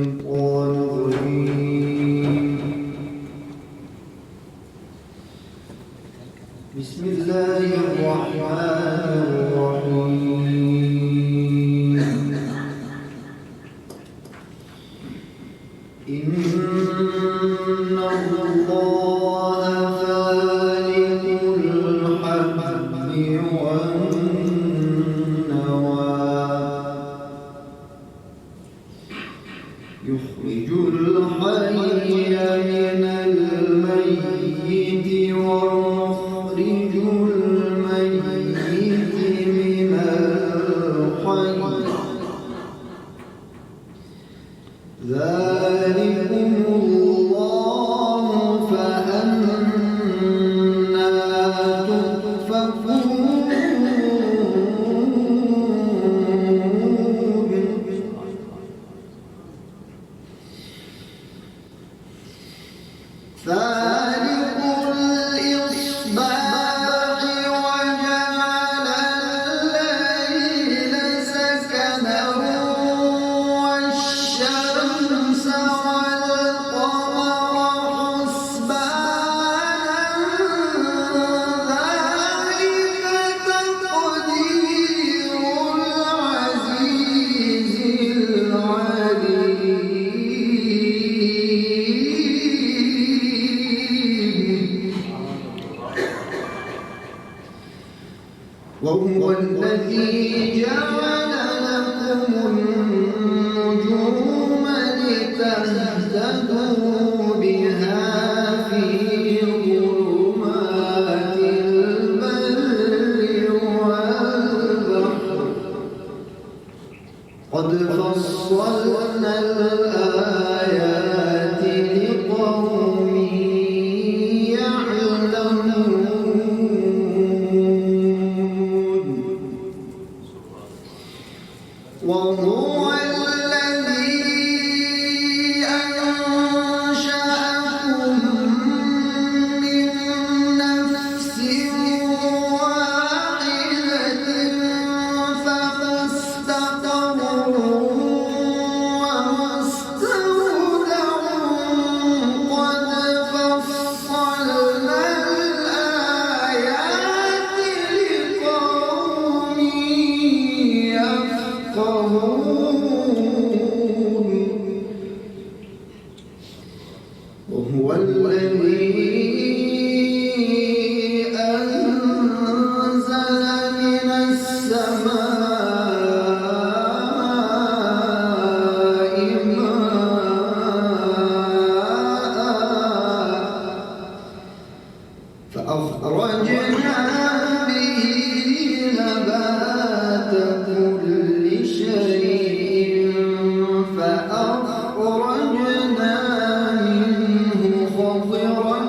الشيطان الرجيم. بسم الله الرحمن الرحيم. إن الله فالق الحب والنوى يخرج الحي من الميت ومخرج الميت من الحي ذلكم الله فأنى تؤفكون. فالق الإصباح وجعل الليل سكنا والشمس والقمر حسبانا ذلك تقدير العزيز العليم. وهو الذي جعل لكم النجوم لتهتدوا بها في ظلمات البر والبحر قد فصلنا الآيات لقوم وهو الذي أنشأكم من نفس واحدة فمستقر ومستودع قد فصلنا الآيات لقوم وهو الذي أنزل من السماء ماء فأخرجنا به نبات كل شيء فأخرجنا منه خضرا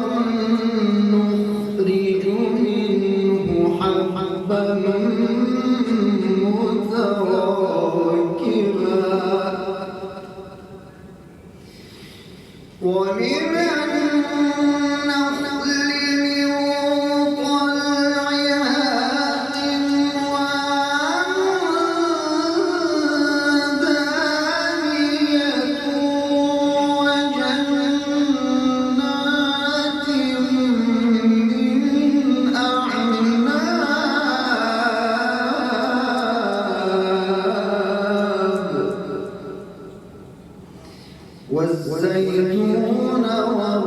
نخرج منه حبا متراكبا ومن النخل من طلعها قنوان دانية وجنات من أعناب والزيتون والرمان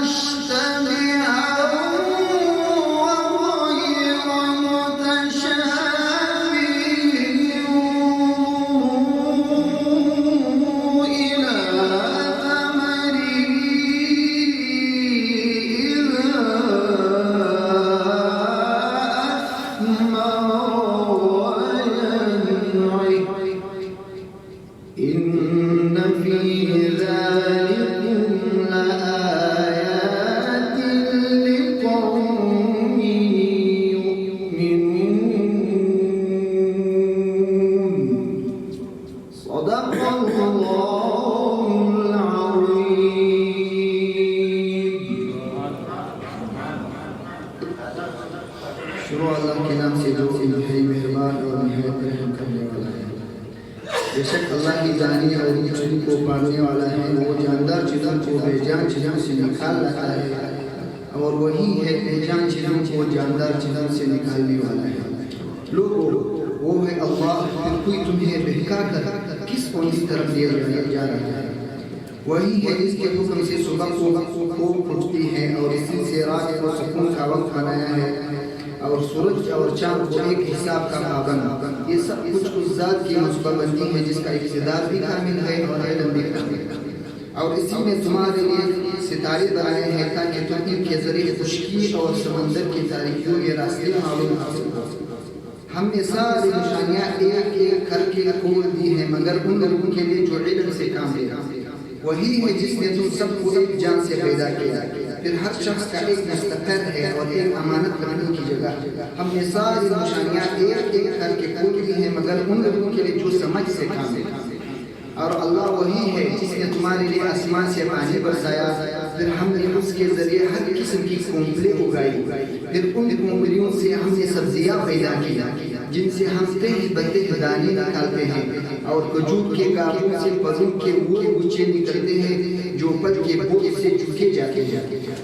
مشتبها وغير متشابه إلى ثمره إذا بے شک اللہ ہی جانی اور جسم کو پالنے والا ہے، وہ جاندار چیزوں کو بے جان چیزوں سے نکال لاتا ہے، اور وہی ہے بے جان چیزوں کو جاندار چیزوں سے نکالنے والا ہے۔ لوگوں، وہ ہے اللہ، پھر کوئی تمہیں بہکا کر کس کون سی طرف لے جا رہا ہے؟ وہی ہے جس کے حکم سے صبح کو خوب اٹھتی ہے، اور اسی سے رات کو سکون کا وقت بنایا ہے، اور سورج اور چاند کو ایک حساب کا پابند۔ یہ سب کچھ اس ذات کی منصوبہ بندی ہے جس کا اقتدار بھی کامل ہے اور علم بھی کامل ہے، اور اسی نے تمہارے لیے ستارے بنائے ہیں تاکہ تم ان کے ذریعے خشکی اور سمندر کی تاریکیوں کے راستے معلوم حاصل ہو۔ ہم نے ساری نشانیاں ایک ایک کر کے کھول دی ہیں، مگر ان لوگوں کے لیے جو علم سے کام لے۔ وہی ہے جس نے تم سب کو ایک جان سے پیدا کیا، پھر ہر شخص کا ایک مستقر ہے اور ایک امانت رکھنے کی جگہ۔ ہم نے ساری نشانیاں ایک ایک کر کے کھول دی ہیں، مگر ان لوگوں کے لیے جو سمجھ سے کام لے۔ اور اللہ وہی ہے جس نے تمہارے لیے آسمان سے پانی برسایا، پھر ہم نے اس کے ذریعے ہر قسم کی کونپلیں اگائی، پھر ان کونپلیوں سے ہم نے سبزیاں پیدا کی جن سے ہم تہ بتہ دانے نکالتے ہیں، اور کھجور کے کاغذوں سے پھلوں کے وہ گچھے نکلتے ہیں جو پل کے بوجھ سے چکے جاتے ہیں۔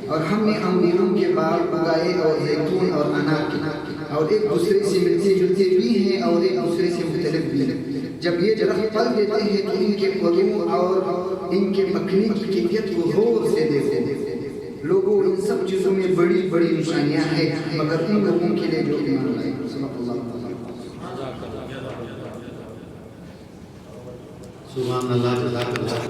اور ہم نے انگوروں کے باغ اگائے اور زیتون اور انار کے، اور ایک دوسرے سے ملتے جلتے بھی ہیں اور ایک دوسرے سے مختلف بھی ہیں۔ جب یہ درخت پھل دیتے ہیں تو ان کے پھلوں اور ان کے پکنے کی کیفیت کو غور سے دیکھتے ہیں۔ لوگوں، ان سب چیزوں میں بڑی بڑی نشانیاں ہیں، مگر ان لوگوں کے لیے جو ایمان لائے۔ سبحان اللہ، جزاک اللہ۔